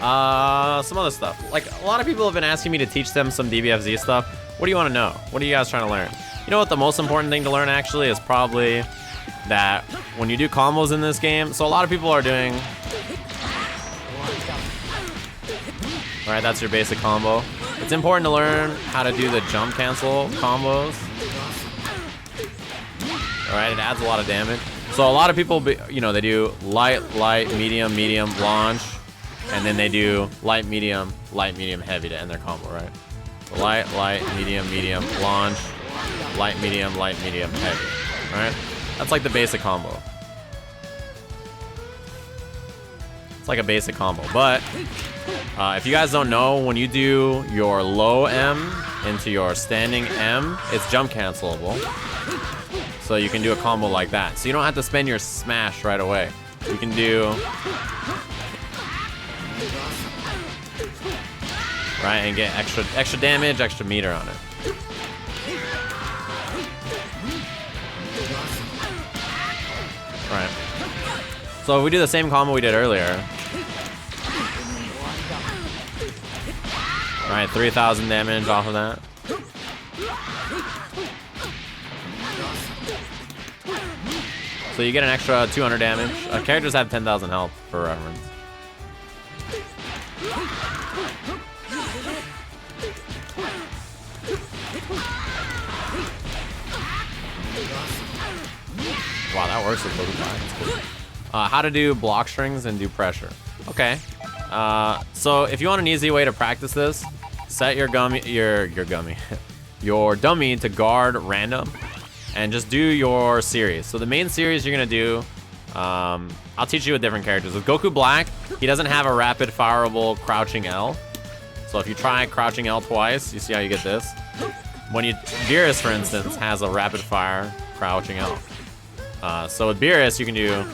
Some other stuff. Like, a lot of people have been asking me to teach them some DBFZ stuff. What do you want to know? What are you guys trying to learn? You know what the most important thing to learn, actually, is probably that when you do combos in this game, so a lot of people are doing... Alright, that's your basic combo. It's important to learn how to do the jump cancel combos. Alright, it adds a lot of damage. So a lot of people, you know, they do light, medium, launch, and then they do light, medium, heavy to end their combo, right? So light, medium, launch, light, medium, heavy, right? That's like the basic combo. It's like a basic combo, but if you guys don't know, when you do your low M into your standing M, it's jump cancelable. So you can do a combo like that. So you don't have to spend your smash right away. You can do... Right, and get extra damage, extra meter on it. Right. So if we do the same combo we did earlier. Alright, 3,000 damage off of that. So you get an extra 200 damage. Characters have 10,000 health, for reference. Wow, that works with Pokemon. Cool. How to do block strings and do pressure. Okay. So if you want an easy way to practice this, set your dummy to guard random, and just do your series. So the main series you're gonna do, I'll teach you with different characters. With Goku Black, he doesn't have a rapid fireable crouching L. So if you try crouching L twice, you see how you get this. When you, Beerus, for instance, has a rapid fire crouching L. So with Beerus, you can do,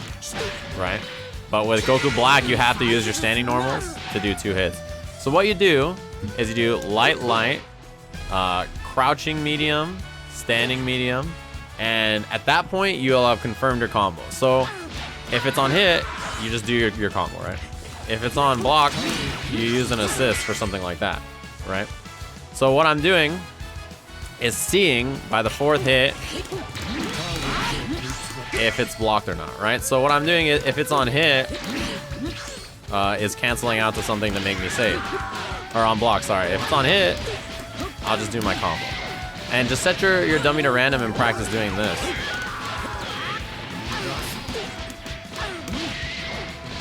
right? But with Goku Black, you have to use your standing normals to do 2 hits. So what you do is you do light, crouching medium, standing medium, and at that point, you'll have confirmed your combo. So if it's on hit, you just do your combo, right? If it's on block, you use an assist for something like that, right? So what I'm doing is seeing by the 4th hit if it's blocked or not, right? So what I'm doing is, if it's on hit, is canceling out to something to make me save. Or on block, sorry. If it's on hit, I'll just do my combo. And just set your dummy to random and practice doing this.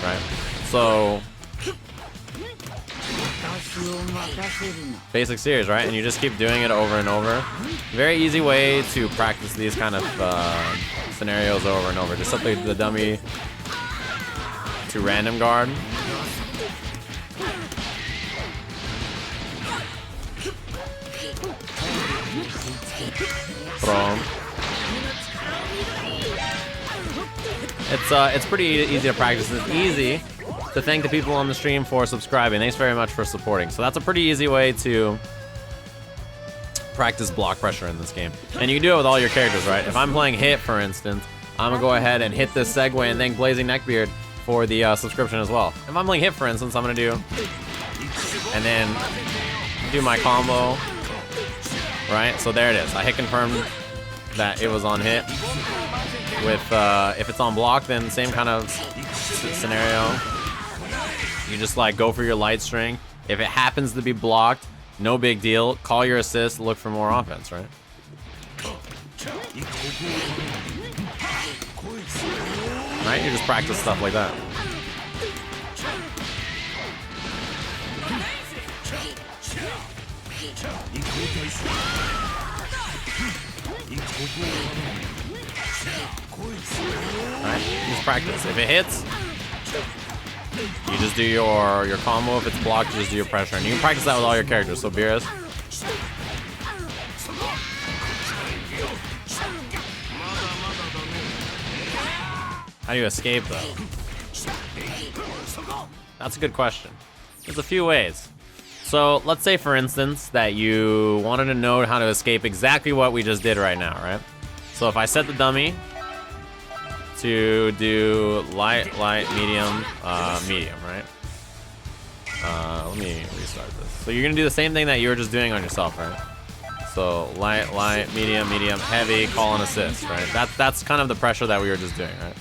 Right? So... basic series, right? And you just keep doing it over and over. Very easy way to practice these kind of scenarios over and over. Just set the dummy to random guard. Throw him. It's pretty easy to practice. It's easy to thank the people on the stream for subscribing. Thanks very much for supporting. So that's a pretty easy way to practice block pressure in this game. And you can do it with all your characters, right? If I'm playing hit, for instance, I'm gonna go ahead and hit this segue and thank Blazing Neckbeard for the subscription as well. If I'm playing hit, for instance, I'm gonna do, and then do my combo, right? So there it is. I hit confirmed that it was on hit. With if it's on block, then same kind of scenario. You just like go for your light string. If it happens to be blocked, no big deal. Call your assist, look for more offense, right? Right? You just practice stuff like that. Alright, just practice. If it hits, you just do your combo. If it's blocked, you just do your pressure. And you can practice that with all your characters. So Beerus. How do you escape though? That's a good question. There's a few ways. So let's say, for instance, that you wanted to know how to escape exactly what we just did right now, right? So if I set the dummy to do light, medium, right? Let me restart this. So you're gonna do the same thing that you were just doing on yourself, right? So light, medium, heavy, call and assist, right? That's kind of the pressure that we were just doing, right?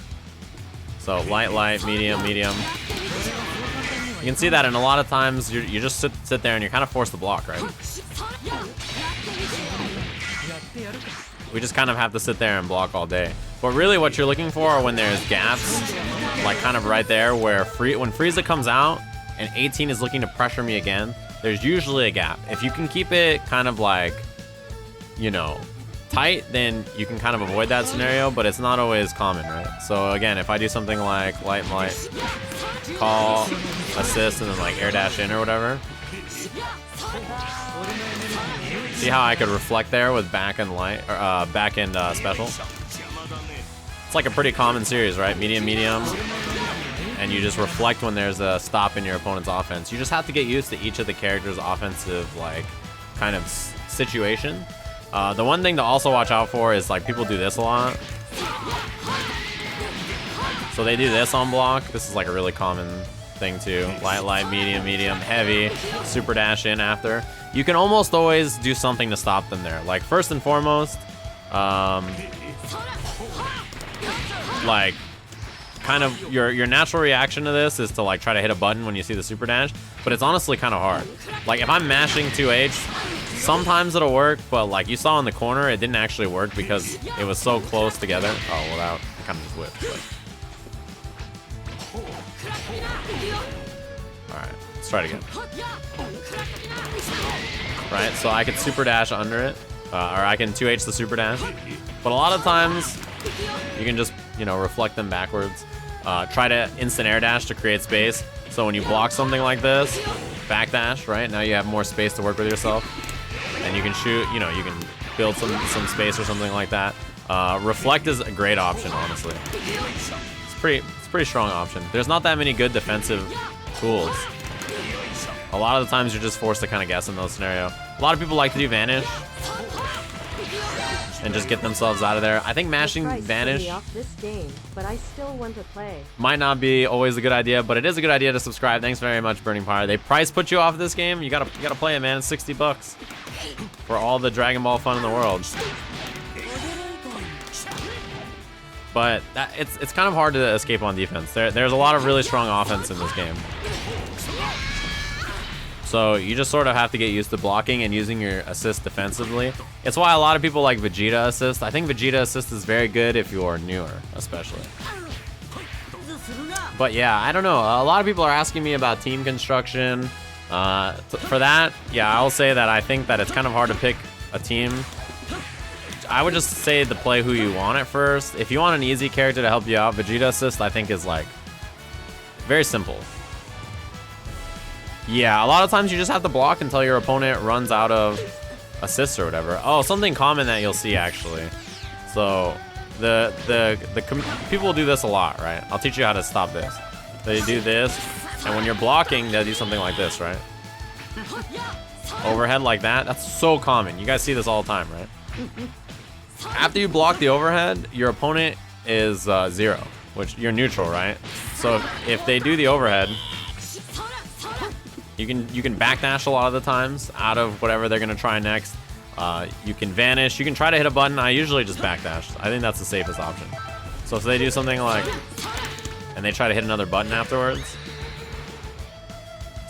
So light, medium. You can see that in a lot of times you just sit there and you're kind of forced to block, right? We just kind of have to sit there and block all day. But really what you're looking for are when there's gaps, like kind of right there where when Frieza comes out and 18 is looking to pressure me again, there's usually a gap. If you can keep it kind of like, you know, tight, then you can kind of avoid that scenario, but it's not always common, right? So again, if I do something like light, call, assist, and then like air dash in or whatever. See how I could reflect there with back and light, or back and special? It's like a pretty common series, right? Medium, and you just reflect when there's a stop in your opponent's offense. You just have to get used to each of the characters' offensive, like, kind of situation. The one thing to also watch out for is, like, people do this a lot. So they do this on block. This is, like, a really common thing, too. Light, medium, heavy, super dash in after. You can almost always do something to stop them there. Like, first and foremost, like, kind of your natural reaction to this is to like try to hit a button when you see the super dash, but it's honestly kind of hard. Like if I'm mashing 2H, sometimes it'll work, but like you saw in the corner, it didn't actually work because it was so close together. Oh, well, that kind of just whipped. But... All right, let's try it again. Right, so I could super dash under it, or I can 2H the super dash, but a lot of times you can just, you know, reflect them backwards. Try to instant air dash to create space. So when you block something like this, back dash, right? Now you have more space to work with yourself. And you can shoot, you know, you can build some space or something like that. Reflect is a great option, honestly. It's a pretty strong option. There's not that many good defensive tools. A lot of the times you're just forced to kind of guess in those scenarios. A lot of people like to do Vanish and just get themselves out of there. I think mashing Vanish off this game, but I still want to play. Might not be always a good idea, but it is a good idea to subscribe. Thanks very much, Burning Pyre. They price put you off this game. You gotta play it, man. It's $60 for all the Dragon Ball fun in the world. But it's kind of hard to escape on defense. There's a lot of really strong offense in this game. So you just sort of have to get used to blocking and using your assist defensively. It's why a lot of people like Vegeta assist. I think Vegeta assist is very good if you're newer, especially. But yeah, I don't know. A lot of people are asking me about team construction. For that, yeah, I'll say that I think that it's kind of hard to pick a team. I would just say to play who you want at first. If you want an easy character to help you out, Vegeta assist I think is like very simple. Yeah, a lot of times you just have to block until your opponent runs out of assists or whatever. Oh, something common that you'll see actually. So the people do this a lot, right? I'll teach you how to stop this. They do this, and when you're blocking, they'll do something like this, right? Overhead like that. That's so common. You guys see this all the time, right? After you block the overhead, your opponent is 0, which you're neutral, right? So if they do the overhead, you can backdash a lot of the times out of whatever they're gonna try next. You can vanish. You can try to hit a button. I usually just backdash. I think that's the safest option. So if they do something like, and they try to hit another button afterwards.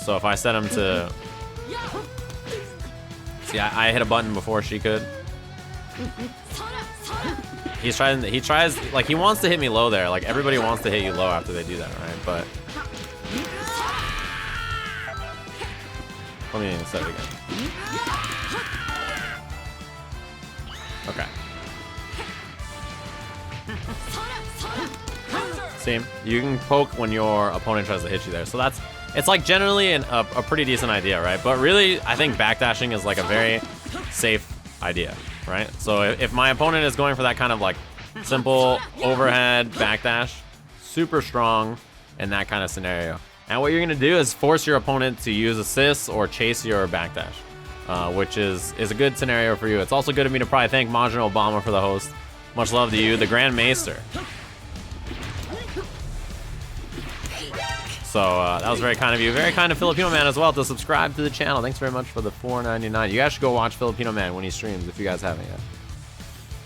So if I set him to, see, I hit a button before she could. He tries, like he wants to hit me low there. Like everybody wants to hit you low after they do that, right? But let me set it again. Okay. See, you can poke when your opponent tries to hit you there. So it's like generally a pretty decent idea, right? But really, I think backdashing is like a very safe idea, right? So if my opponent is going for that kind of like simple overhead backdash, super strong in that kind of scenario. And what you're gonna do is force your opponent to use assists or chase your backdash, which is a good scenario for you. It's also good of me to probably thank Majin Obama for the host. Much love to you, the Grand Maester. So So that was very kind of you. Very kind of Filipino Man as well to subscribe to the channel. Thanks very much for the $4.99. You guys should go watch Filipino Man when he streams if you guys haven't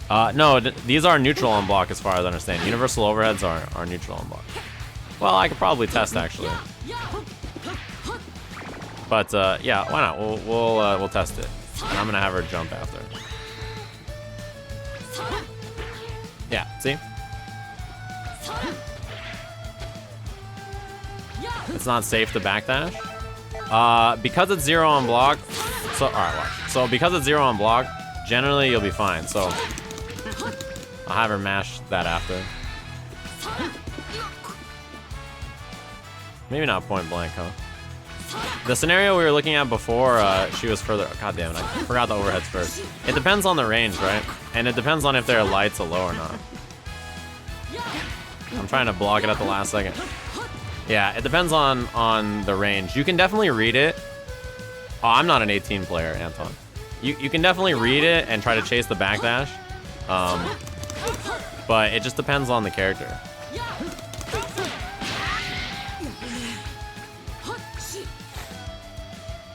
yet. No, these are neutral on block as far as I understand. Universal overheads are neutral on block. Well, I could probably test actually. But yeah, why not? We'll test it. And I'm gonna have her jump after. Yeah, see? It's not safe to backdash. Because it's 0 on block. So alright, watch. So because it's 0 on block, generally you'll be fine. So I'll have her mash that after. Maybe not point blank, huh? The scenario we were looking at before, she was further. God damn it, I forgot the overheads first. It depends on the range, right? And it depends on if their lights are low or not. I'm trying to block it at the last second. Yeah, it depends on the range. You can definitely read it. Oh, I'm not an 18 player, Anton. You can definitely read it and try to chase the backdash. But it just depends on the character.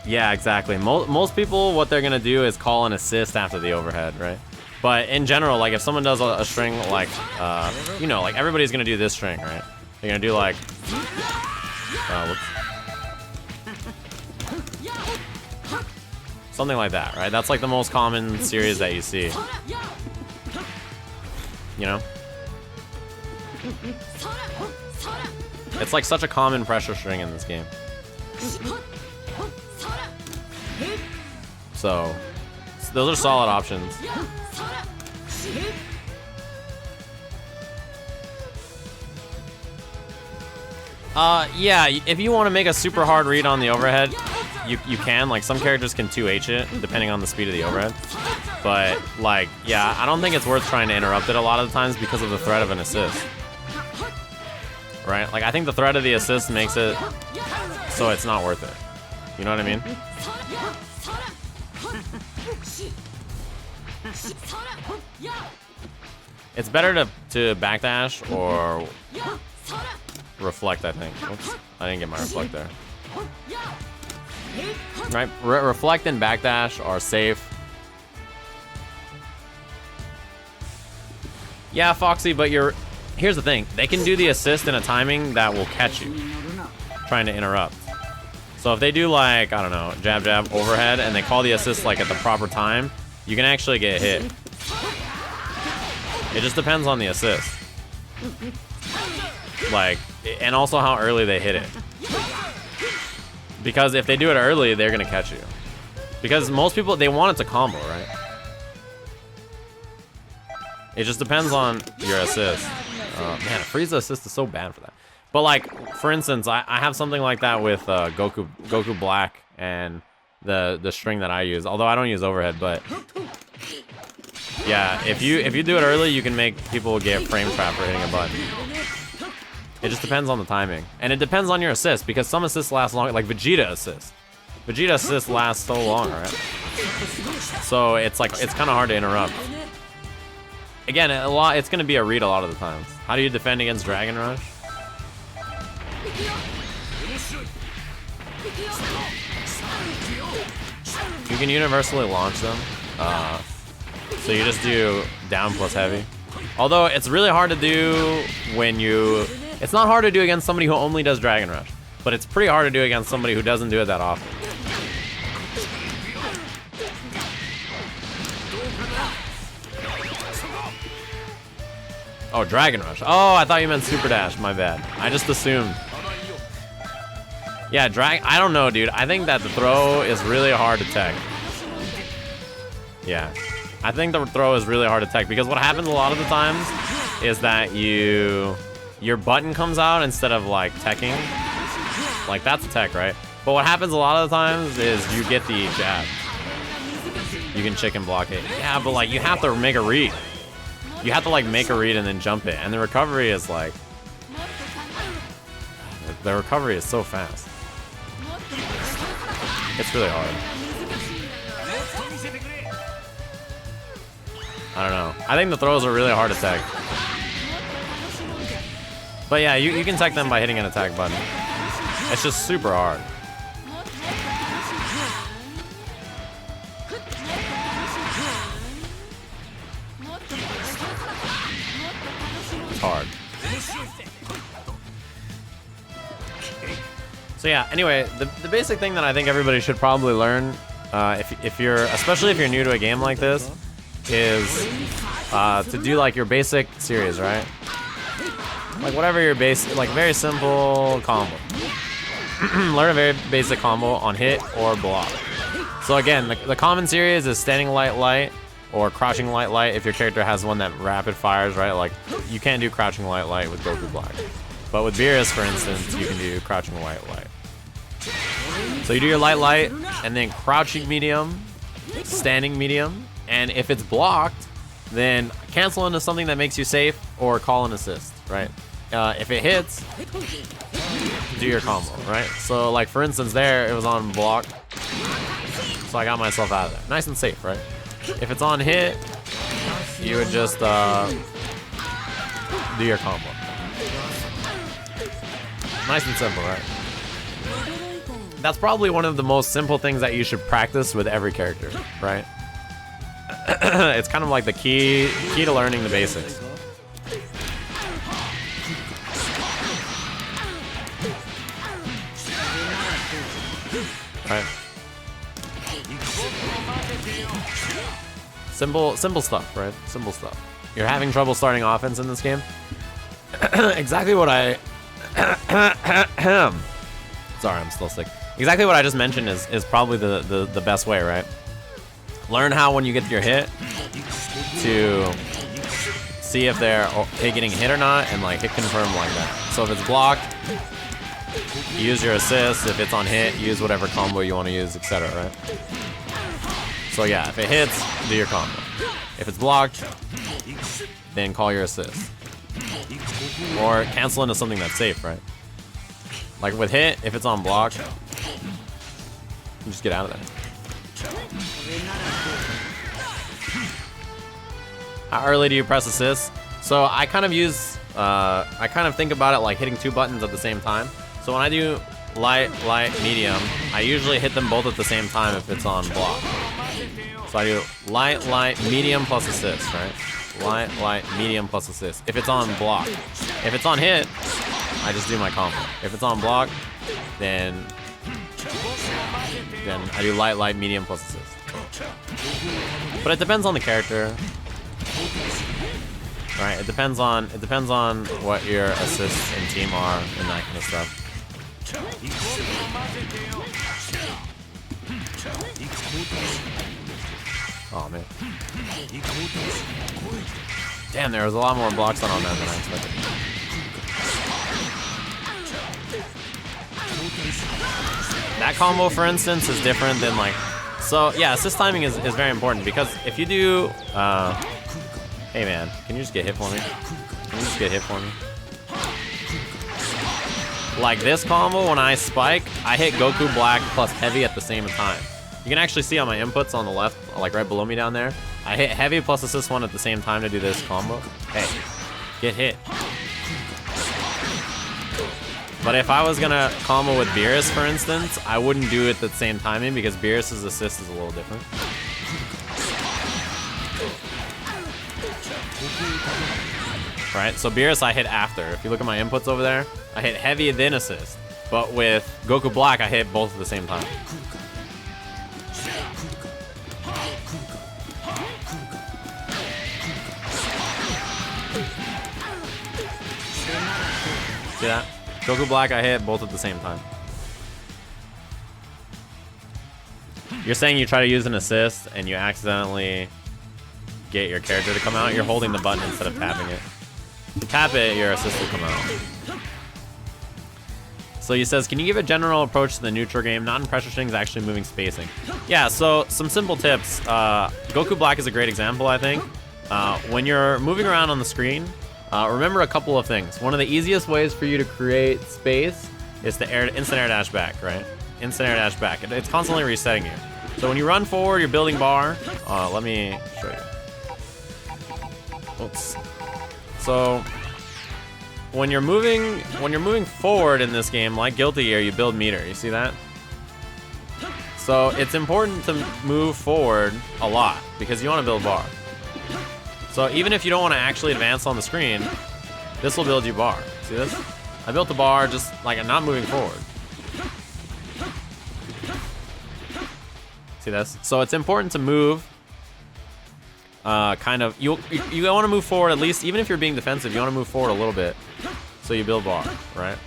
Yeah, exactly. Most people, what they're gonna do is call an assist after the overhead, right? But in general, like if someone does a string like, you know, like everybody's gonna do this string, right? They're gonna do like, something like that, right? That's like the most common series that you see. You know? It's like such a common pressure string in this game. So those are solid options. Yeah, if you want to make a super hard read on the overhead, you can. Like some characters can 2H it depending on the speed of the overhead. But like, yeah, I don't think it's worth trying to interrupt it a lot of the times because of the threat of an assist. Right? Like I think the threat of the assist makes it so it's not worth it. You know what I mean? It's better to backdash or reflect, I think. Oops, I didn't get my reflect there. Right, reflect and backdash are safe. Yeah, Foxy, but here's the thing. They can do the assist in a timing that will catch you trying to interrupt. So if they do like, I don't know, jab, jab, overhead, and they call the assist like at the proper time, you can actually get hit. It just depends on the assist. Like, and also how early they hit it. Because if they do it early, they're gonna catch you. Because most people, they want it to combo, right? It just depends on your assist. Man, freeze assist is so bad for that. But like, for instance, I have something like that with Goku Black and the string that I use. Although I don't use overhead, but yeah, if you do it early, you can make people get frame trapped for hitting a button. It just depends on the timing, and it depends on your assist because some assists last long, like Vegeta assist. Vegeta assist lasts so long, right? So it's like it's kind of hard to interrupt. Again, it's going to be a read a lot of the times. How do you defend against Dragon Rush? You can universally launch them. So you just do down plus heavy. Although it's really hard to do when you... It's not hard to do against somebody who only does Dragon Rush. But it's pretty hard to do against somebody who doesn't do it that often. Oh, Dragon Rush. Oh, I thought you meant Super Dash. My bad. I just assumed. Yeah, I don't know, dude. I think that the throw is really hard to tech. Yeah. I think the throw is really hard to tech because what happens a lot of the times is that your button comes out instead of like teching. Like that's a tech, right? But what happens a lot of the times is you get the jab. You can chicken block it. Yeah, but like you have to make a read. You have to like make a read and then jump it. And the recovery is like... The recovery is so fast. It's really hard. I don't know. I think the throws are really hard to tech. But yeah, you can tech them by hitting an attack button. It's just super hard. It's hard. So yeah, anyway, the basic thing that I think everybody should probably learn, if you're, especially if you're new to a game like this, is to do like your basic series, right? Like whatever your base, like very simple combo. Learn a very basic combo on hit or block. So again, the common series is standing light or crouching light if your character has one that rapid fires, right? Like you can't do crouching light with Goku Black. But with Beerus, for instance, you can do crouching light. So you do your light and then crouching medium, standing medium, and if it's blocked, then cancel into something that makes you safe or call an assist, right? If it hits, do your combo, right? So like for instance there, it was on block, so I got myself out of there. Nice and safe, right? If it's on hit, you would just do your combo. Nice and simple, right? That's probably one of the most simple things that you should practice with every character, right? It's kind of like the key to learning the basics. Right. Simple stuff, right? Simple stuff. You're having trouble starting offense in this game? Exactly what I sorry, I'm still sick. Exactly what I just mentioned is probably the best way, right? Learn how when you get your hit to see if they're getting hit or not, and like hit confirm like that. So if it's blocked, use your assist. If it's on hit, use whatever combo you want to use, etc. Right? So yeah, if it hits, do your combo. If it's blocked, then call your assist. Or cancel into something that's safe, right? Like with hit, if it's on block, just get out of there. How early do you press assist? So I kind of think about it like hitting two buttons at the same time. So when I do light, medium, I usually hit them both at the same time if it's on block. So I do light, medium plus assist, right? Light, medium plus assist. If it's on block. If it's on hit, I just do my combo. If it's on block, then I do light, medium plus assist. But it depends on the character. Right, it depends on what your assists and team are and that kind of stuff. Oh man. Damn, there was a lot more blocks on that than I expected. That combo, for instance, is different than like... So, yeah, assist timing is very important because if you do... hey man, can you just get hit for me? Can you just get hit for me? Like this combo, when I spike, I hit Goku Black plus Heavy at the same time. You can actually see on my inputs on the left, like right below me down there, I hit Heavy plus Assist 1 at the same time to do this combo. Hey, get hit. But if I was gonna combo with Beerus, for instance, I wouldn't do it at the same timing because Beerus's assist is a little different. Right, so Beerus I hit after. If you look at my inputs over there, I hit Heavy then assist. But with Goku Black, I hit both at the same time. See that? Goku Black, I hit both at the same time. You're saying you try to use an assist and you accidentally get your character to come out, you're holding the button instead of tapping it. If you tap it, your assist will come out. So he says, can you give a general approach to the neutral game? Not in pressure strings, actually moving spacing. Yeah, so some simple tips. Goku Black is a great example, I think. When you're moving around on the screen, remember a couple of things. One of the easiest ways for you to create space is to instant air dash back, right? Instant air dash back. It's constantly resetting you. So when you run forward, you're building bar. Let me show you. Oops. So when you're moving forward in this game, like Guilty Gear, you build meter. You see that? So it's important to move forward a lot because you want to build bar. So even if you don't want to actually advance on the screen, this will build you bar. See this? I built the bar just like I'm not moving forward. See this? So it's important to move. Kind of, you want to move forward at least, even if you're being defensive, you want to move forward a little bit, so you build bar, right?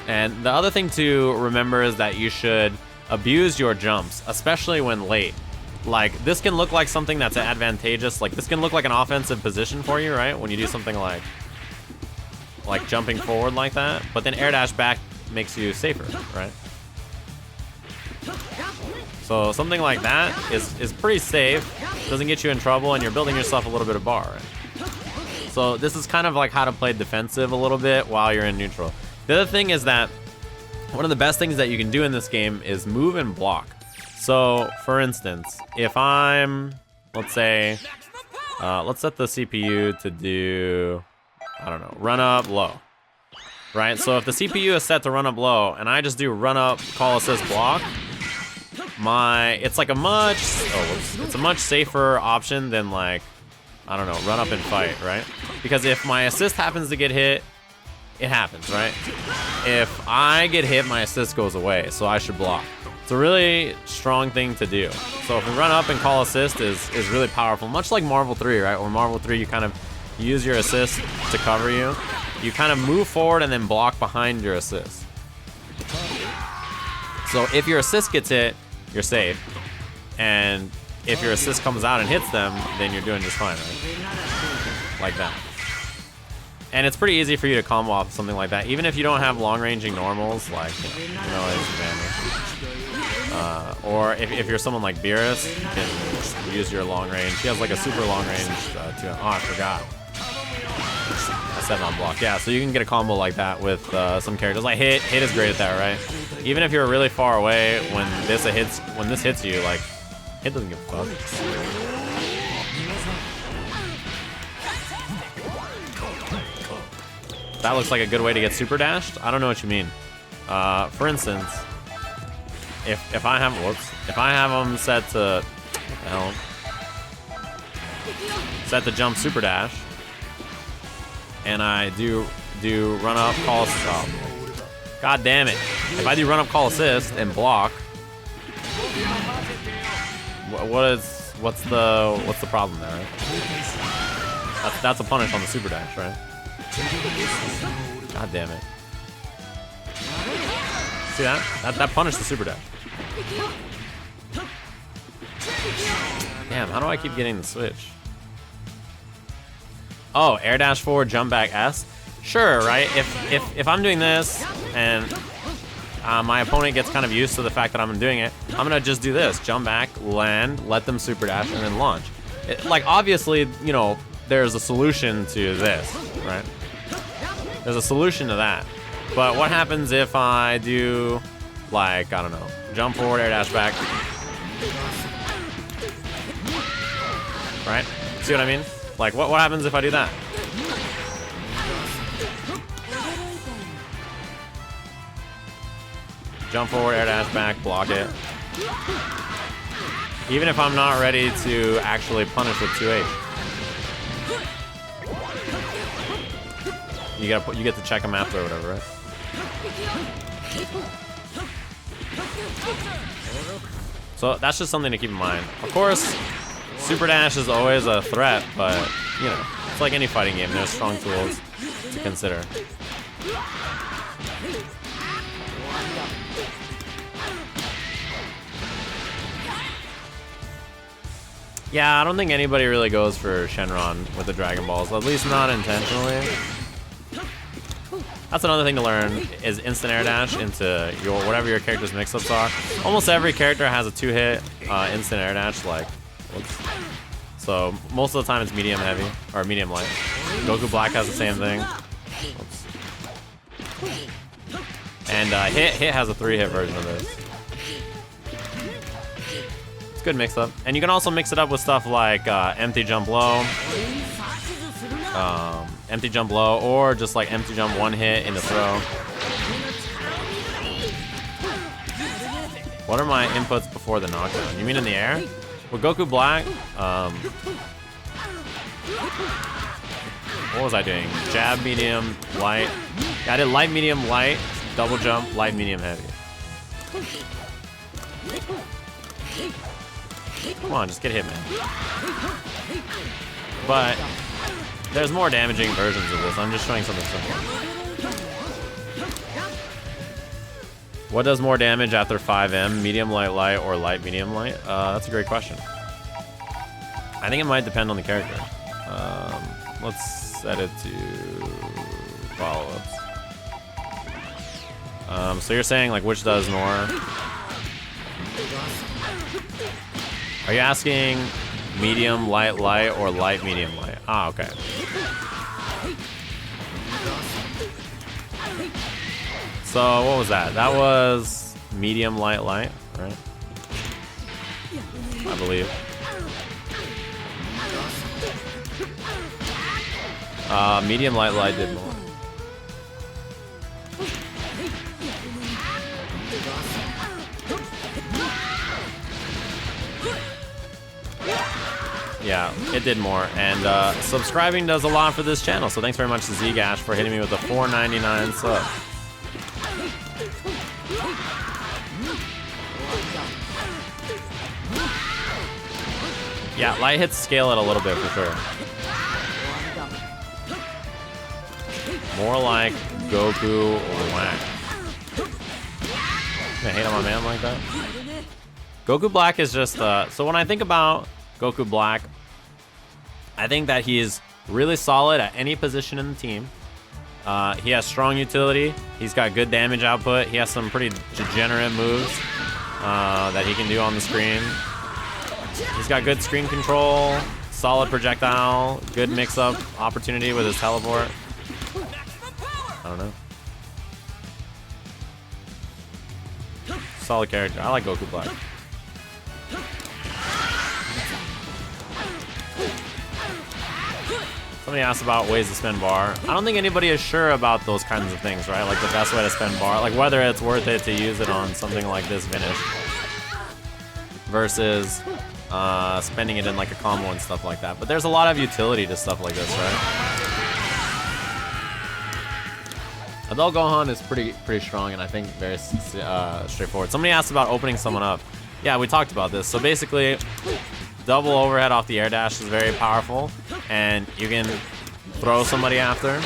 And the other thing to remember is that you should abuse your jumps, especially when late. Like, this can look like something that's advantageous, like this can look like an offensive position for you, right? When you do something like jumping forward like that, but then air dash back makes you safer, right? So something like that is pretty safe, doesn't get you in trouble, and you're building yourself a little bit of bar, right? So this is kind of like how to play defensive a little bit while you're in neutral. The other thing is that one of the best things that you can do in this game is move and block. So for instance, if I'm, let's say, let's set the CPU to do, I don't know, run up low, right? So if the CPU is set to run up low and I just do run up, call assist, block, it's like a much safer option than like, I don't know, run up and fight, right? Because if my assist happens to get hit, it happens, right? If I get hit, my assist goes away, so I should block. It's a really strong thing to do. So if we run up and call assist is really powerful, much like Marvel 3, right? Or Marvel 3, you kind of use your assist to cover you. You kind of move forward and then block behind your assist. So if your assist gets hit, you're safe. And if your assist comes out and hits them, then you're doing just fine, right? Like that. And it's pretty easy for you to combo off something like that. Even if you don't have long-ranging normals, like, you know, or if you're someone like Beerus, you can use your long range. He has like a super long range to, oh, I forgot. I said on block. Yeah, so you can get a combo like that with some characters. Like Hit is great at that, right? Even if you're really far away, when this hits you, like, Hit doesn't give a fuck. That looks like a good way to get super dashed. I don't know what you mean. For instance, if I have them set to, set to jump super dash, and I do run up, call assist. God damn it! If I do run up, call assist, and block, what's the problem there? Right? That's a punish on the super dash, right? God damn it. See that? That punished the super dash. Damn, how do I keep getting the switch? Oh, air dash forward, jump back S? Sure, right? If I'm doing this and my opponent gets kind of used to the fact that I'm doing it, I'm gonna just do this. Jump back, land, let them super dash, and then launch. Like, obviously, you know, there's a solution to this, right? There's a solution to that. But what happens if I do, like, I don't know, jump forward, air dash back? Right? See what I mean? Like, what happens if I do that? Jump forward, air dash back, block it. Even if I'm not ready to actually punish with 2H. You get to check them after or whatever, right? So that's just something to keep in mind. Of course, super dash is always a threat, but you know, it's like any fighting game. There's strong tools to consider. Yeah, I don't think anybody really goes for Shenron with the Dragon Balls, at least not intentionally. That's another thing to learn, is instant air dash into whatever your character's mix-ups are. Almost every character has a 2-hit instant air dash, like, whoops. So most of the time it's medium heavy, or medium light. Goku Black has the same thing. Whoops. And Hit has a 3-hit version of this. It's a good mix-up. And you can also mix it up with stuff like empty jump low, empty jump low, or just like empty jump one hit into throw. What are my inputs before the knockdown? You mean in the air? With Goku Black, what was I doing? Jab, medium, light. Yeah, I did light, medium, light, double jump, light, medium, heavy. Come on, just get hit, man. But there's more damaging versions of this. I'm just showing something simple. What does more damage after 5M? Medium, light, light, or light, medium, light? That's a great question. I think it might depend on the character. Let's set it to follow-ups. So you're saying like which does more? Are you asking medium, light, light, or light, medium, light? Ah, okay. So what was that? That was medium, light, light, right? I believe. Medium, light, light did more. Yeah, it did more. And subscribing does a lot for this channel. So thanks very much to Zgash for hitting me with a $4.99 sub. Yeah, light hits scale it a little bit for sure. More like Goku Black. I hate on my man like that. Goku Black is just, so when I think about Goku Black, I think that he is really solid at any position in the team. He has strong utility. He's got good damage output. He has some pretty degenerate moves that he can do on the screen. He's got good screen control, solid projectile, good mix-up opportunity with his teleport. I don't know. Solid character. I like Goku Black. Somebody asked about ways to spend bar. I don't think anybody is sure about those kinds of things, right? Like the best way to spend bar, like whether it's worth it to use it on something like this finish versus spending it in like a combo and stuff like that. But there's a lot of utility to stuff like this, right? Adult Gohan is pretty strong and I think very straightforward. Somebody asked about opening someone up. Yeah, we talked about this. So basically, double overhead off the air dash is very powerful, and you can throw somebody after,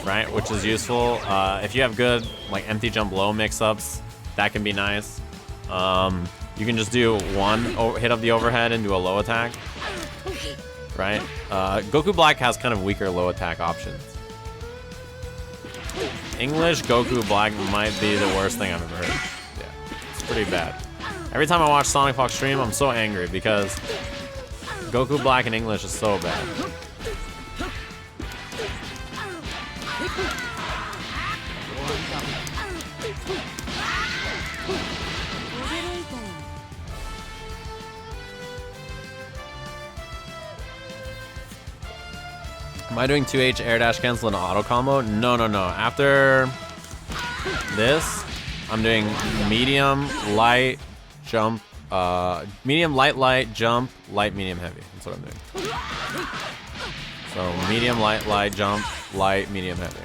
right? Which is useful. If you have good like empty jump low mix-ups, that can be nice. You can just do one hit of the overhead and do a low attack, right? Goku Black has kind of weaker low attack options. English Goku Black might be the worst thing I've ever heard. Yeah, it's pretty bad. Every time I watch Sonic Fox stream, I'm so angry because Goku Black in English is so bad. Am I doing 2H air dash cancel and auto combo? No. After this, I'm doing medium, light, jump, medium, light, light, jump, light, medium, heavy. That's what I'm doing. So medium, light, light, jump, light, medium, heavy.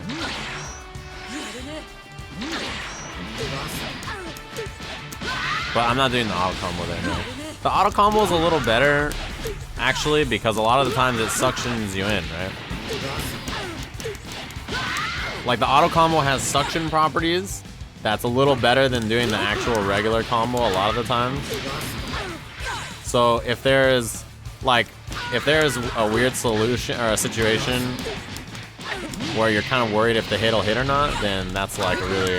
But I'm not doing the auto combo there, no. The auto combo is a little better, actually, because a lot of the times it suctions you in, right? Like the auto combo has suction properties that's a little better than doing the actual regular combo a lot of the times. So if there's a weird solution or a situation where you're kind of worried if the hit will hit or not, then that's like really,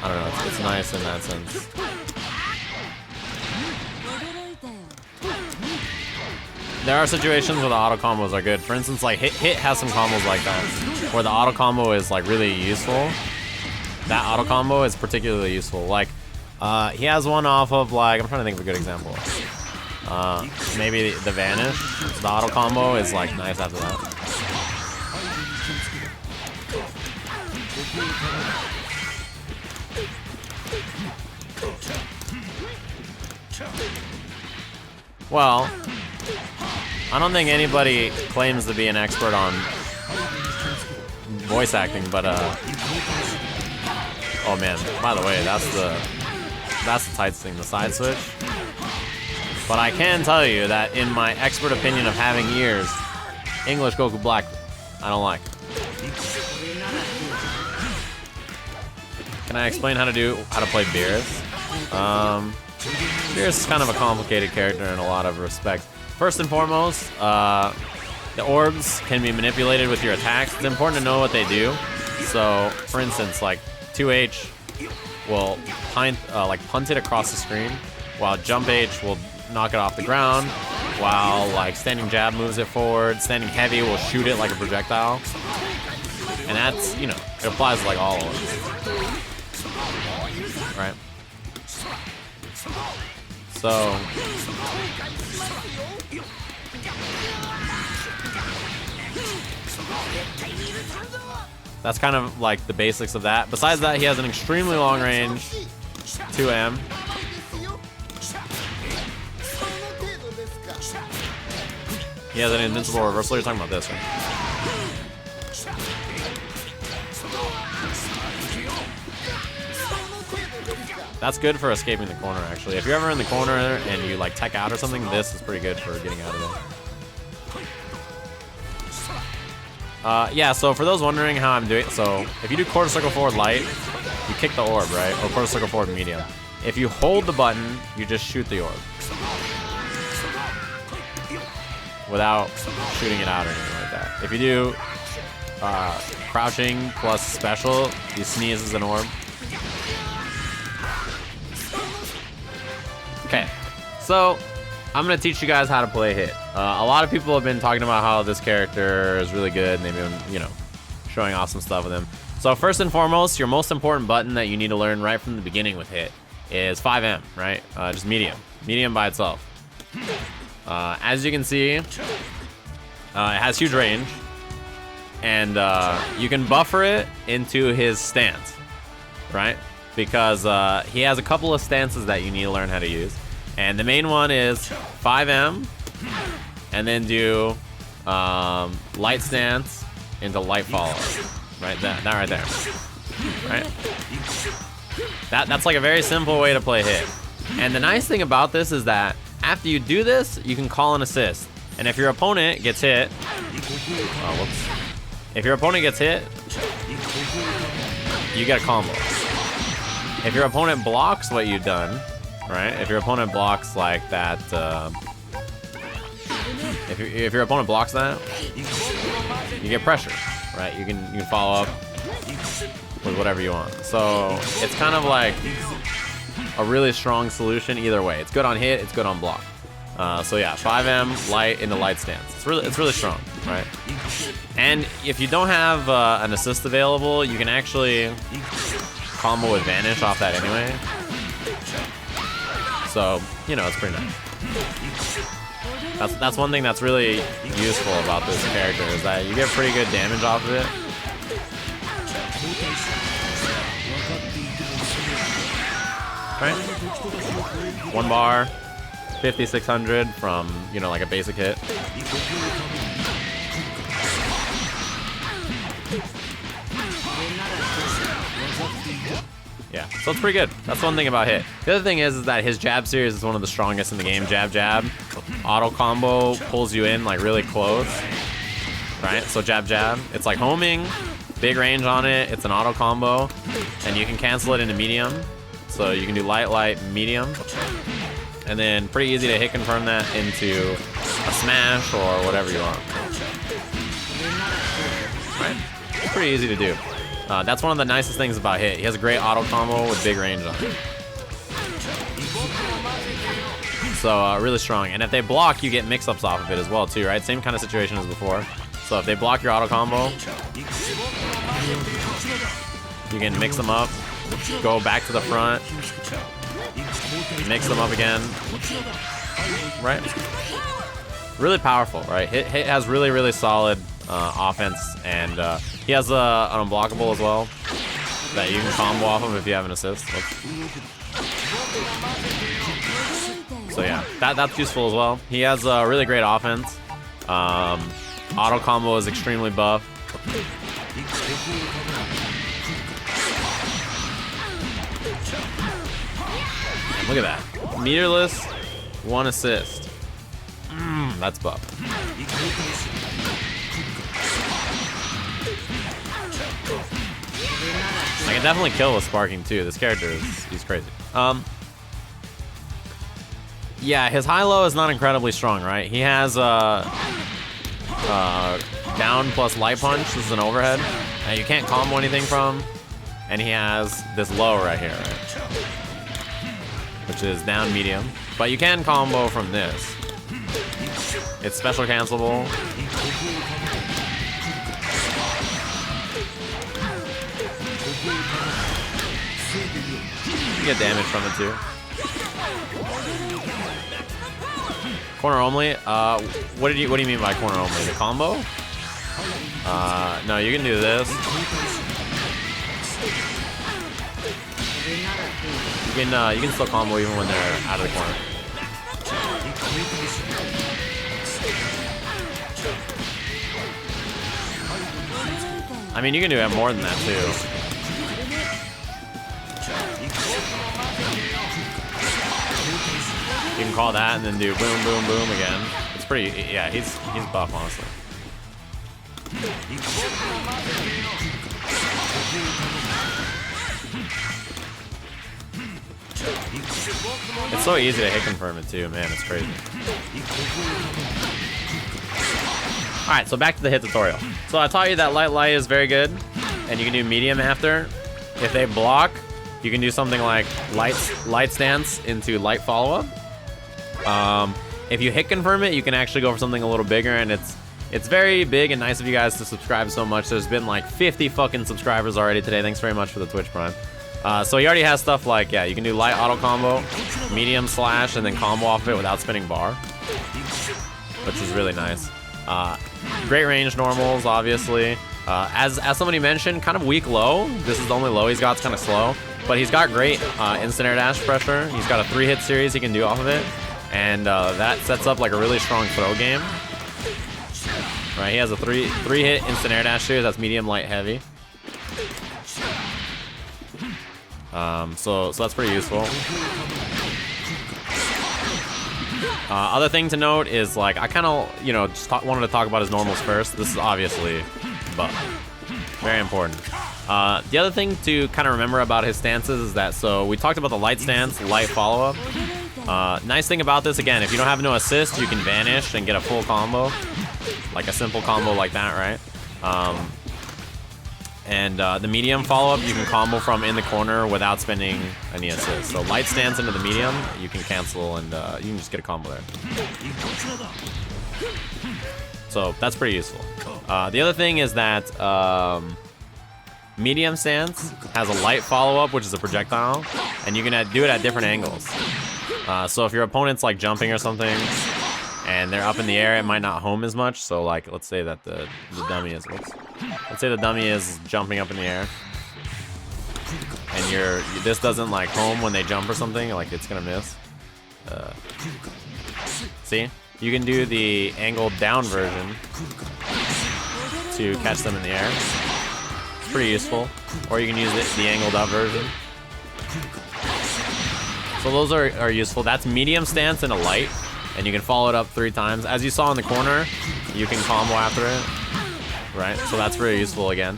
I don't know, it's nice in that sense. There are situations where the auto combos are good. For instance, like Hit has some combos like that, where the auto combo is like really useful. That auto combo is particularly useful. Like, he has one off of like, I'm trying to think of a good example. Maybe the vanish, the auto combo is like nice after that. Well, I don't think anybody claims to be an expert on voice acting, but oh man, by the way, that's the tightest thing, the side switch. But I can tell you that in my expert opinion of having ears, English Goku Black, I don't like. Can I explain how to play Beerus? Beerus is kind of a complicated character in a lot of respects. First and foremost, the orbs can be manipulated with your attacks. It's important to know what they do. So, for instance, like 2H will punt it across the screen, while jump H will knock it off the ground, while like standing jab moves it forward, standing heavy will shoot it like a projectile. And that's, you know, it applies to like all of them. Right? So that's kind of like the basics of that. Besides that, he has an extremely long range 2M. He has an invincible reversal. You're talking about this, right? That's good for escaping the corner, actually. If you're ever in the corner and you like tech out or something, this is pretty good for getting out of there. Yeah, so for those wondering how I'm doing, so if you do quarter circle forward light, you kick the orb, right? Or quarter circle forward medium. If you hold the button, you just shoot the orb without shooting it out or anything like that. If you do crouching plus special, you sneeze as an orb. Okay, so I'm gonna teach you guys how to play hit. A lot of people have been talking about how this character is really good, and they've been, you know, showing off some stuff with him. So first and foremost, your most important button that you need to learn right from the beginning with hit is 5M, right? Just medium by itself. As you can see, it has huge range, and you can buffer it into his stance, right? Because he has a couple of stances that you need to learn how to use. And the main one is 5M, and then do light stance into light follow, right? That right there, right? That's like a very simple way to play hit. And the nice thing about this is that after you do this, you can call an assist. And if your opponent gets hit, oh, whoops. If your opponent gets hit, you get a combo. If your opponent blocks what you've done, right? If your opponent blocks like that, if your opponent blocks that, you get pressure, right? You can follow up with whatever you want. So it's kind of like a really strong solution either way. It's good on hit, it's good on block. So yeah, 5M light into light stance. It's really strong, right? And if you don't have an assist available, you can actually combo with vanish off that anyway. So, you know, it's pretty nice. That's one thing that's really useful about this character, is that you get pretty good damage off of it. Right? 1 bar, 5,600 from, you know, like a basic hit. Yeah, so it's pretty good. That's one thing about hit. The other thing is that his jab series is one of the strongest in the game. Jab, jab. Auto combo pulls you in like really close. Right? So jab, jab. It's like homing. Big range on it. It's an auto combo. And you can cancel it into medium. So you can do light, light, medium. And then pretty easy to hit confirm that into a smash or whatever you want. Right? It's pretty easy to do. That's one of the nicest things about hit. He has a great auto combo with big range on it. So really strong. And if they block, you get mix-ups off of it as well too, right? Same kind of situation as before. So if they block your auto combo, you can mix them up, go back to the front, mix them up again, right? Really powerful, right? Hit has really, really solid offense, and he has an unblockable as well that you can combo off of if you have an assist. So yeah, that's useful as well. He has a really great offense. Auto combo is extremely buff. And look at that. Meterless, 1 assist. That's buff. I can definitely kill with sparking too. This character he's crazy. Yeah, his high-low is not incredibly strong, right? He has down plus light punch. This is an overhead. You can't combo anything from. And he has this low right here, right? Which is down medium. But you can combo from this. It's special cancelable. You get damage from it too. Corner only? What do you mean by corner only? The combo? No, you can do this. You can still combo even when they're out of the corner. I mean, you can do it more than that too. You can call that and then do boom, boom, boom again. It's pretty, yeah, he's buff, honestly. It's so easy to hit confirm it too, man, it's crazy. Alright, so back to the hit tutorial. So I taught you that light is very good, and you can do medium after. If they block, you can do something like light stance into light follow-up. If you hit confirm it, you can actually go for something a little bigger, and it's very big and nice of you guys to subscribe so much. There's been like 50 fucking subscribers already today. Thanks very much for the Twitch Prime. So he already has stuff like, yeah, you can do light auto combo, medium slash, and then combo off of it without spinning bar, which is really nice. Great range normals, obviously. As somebody mentioned, kind of weak low. This is the only low he's got. It's kind of slow, but he's got great instant air dash pressure. He's got a 3-hit series he can do off of it, and that sets up like a really strong throw game. Right, he has a three-hit instant air dash series. That's medium, light, heavy. So that's pretty useful. Other thing to note is, like, I kind of, just wanted to talk about his normals first. This is obviously buff. Very important. The other thing to kind of remember about his stances is that, so we talked about the light stance, light follow-up. Nice thing about this, again, if you don't have no assist, you can vanish and get a full combo. Like a simple combo like that, right? The medium follow-up you can combo from in the corner without spending any assist. So light stance into the medium, you can cancel and you can just get a combo there. So that's pretty useful. The other thing is that medium stance has a light follow-up, which is a projectile, and you can do it at different angles. So if your opponent's like jumping or something, and they're up in the air, it might not home as much. So like, let's say that the dummy is, let's say the dummy is jumping up in the air, and this doesn't like home when they jump or something, like it's gonna miss. See, you can do the angled down version to catch them in the air. It's pretty useful. Or you can use the angled up version. So those are useful. That's medium stance and a light. And you can follow it up 3 times. As you saw in the corner, you can combo after it, right? So that's very useful again.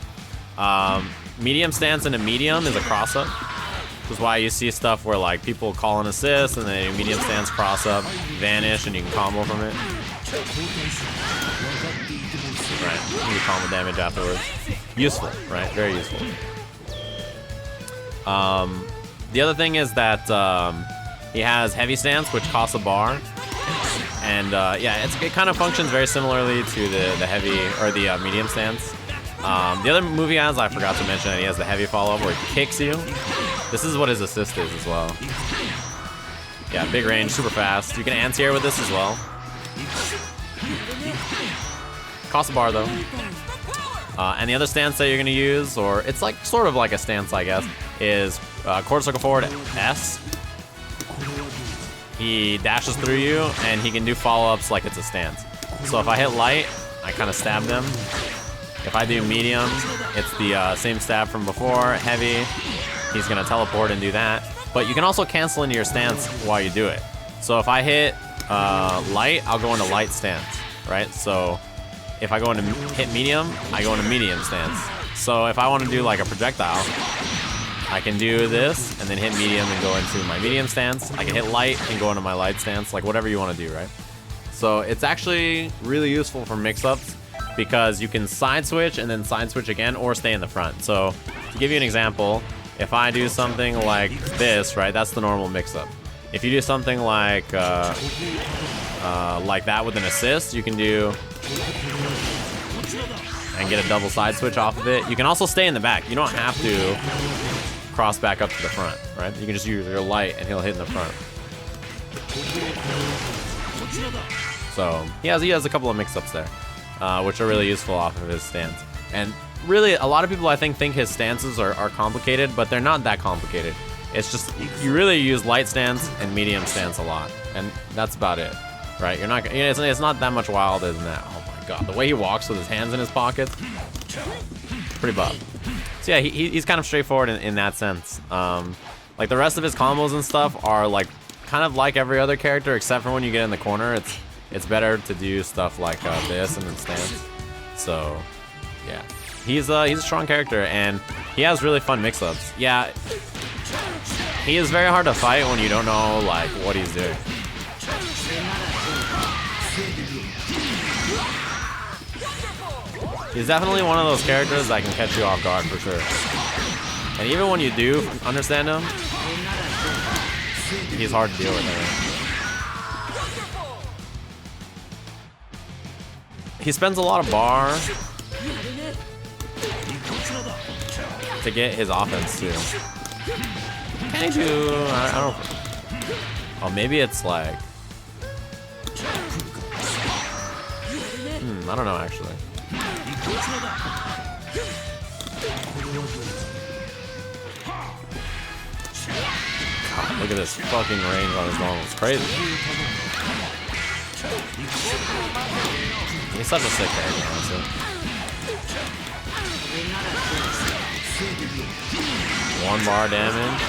Medium stance and a medium is a cross-up. Which is why you see stuff where like people call an assist and then medium stance cross-up, vanish, and you can combo from it. Right, you can combo damage afterwards. Useful, right? Very useful. The other thing is that he has heavy stance, which costs a bar. And yeah, it kind of functions very similarly to the heavy or the medium stance. The other move he has, I forgot to mention, that he has the heavy follow-up where he kicks you. This is what his assist is as well. Yeah, big range, super fast. You can anti-air with this as well. Costs a bar though. And the other stance that you're gonna use, or it's like sort of like a stance, I guess, is quarter circle forward S. He dashes through you, and he can do follow-ups like it's a stance. So if I hit light, I kind of stab them. If I do medium, it's the same stab from before. Heavy, he's gonna teleport and do that. But you can also cancel into your stance while you do it. So if I hit light, I'll go into light stance, right? So if I go into hit medium, I go into medium stance. So if I want to do like a projectile, I can do this and then hit medium and go into my medium stance. I can hit light and go into my light stance, like whatever you want to do, right? So it's actually really useful for mix-ups because you can side switch and then side switch again or stay in the front. So to give you an example, if I do something like this, right, that's the normal mix-up. If you do something like that with an assist, you can do and get a double side switch off of it. You can also stay in the back. You don't have to cross back up to the front, right? You can just use your light and he'll hit in the front. So he has a couple of mix-ups there, which are really useful off of his stance. And really, a lot of people I think his stances are complicated, but they're not that complicated. It's just you really use light stance and medium stance a lot, and that's about it, right? You're not, it's not that much wilder than that. Oh my god, the way he walks with his hands in his pockets, pretty buff. So yeah, he's kind of straightforward in that sense. Like the rest of his combos and stuff are like kind of like every other character, except for when you get in the corner, it's better to do stuff like this and then stance. So yeah, he's a strong character and he has really fun mix-ups. Yeah, he is very hard to fight when you don't know like what he's doing. He's definitely one of those characters that can catch you off guard for sure. And even when you do understand him, he's hard to deal with. He spends a lot of bar to get his offense too. Can he do? I don't. Oh, maybe it's like. I don't know actually. God, look at this fucking range on his normal. It's crazy. He's such a sick character, honestly. One bar damage.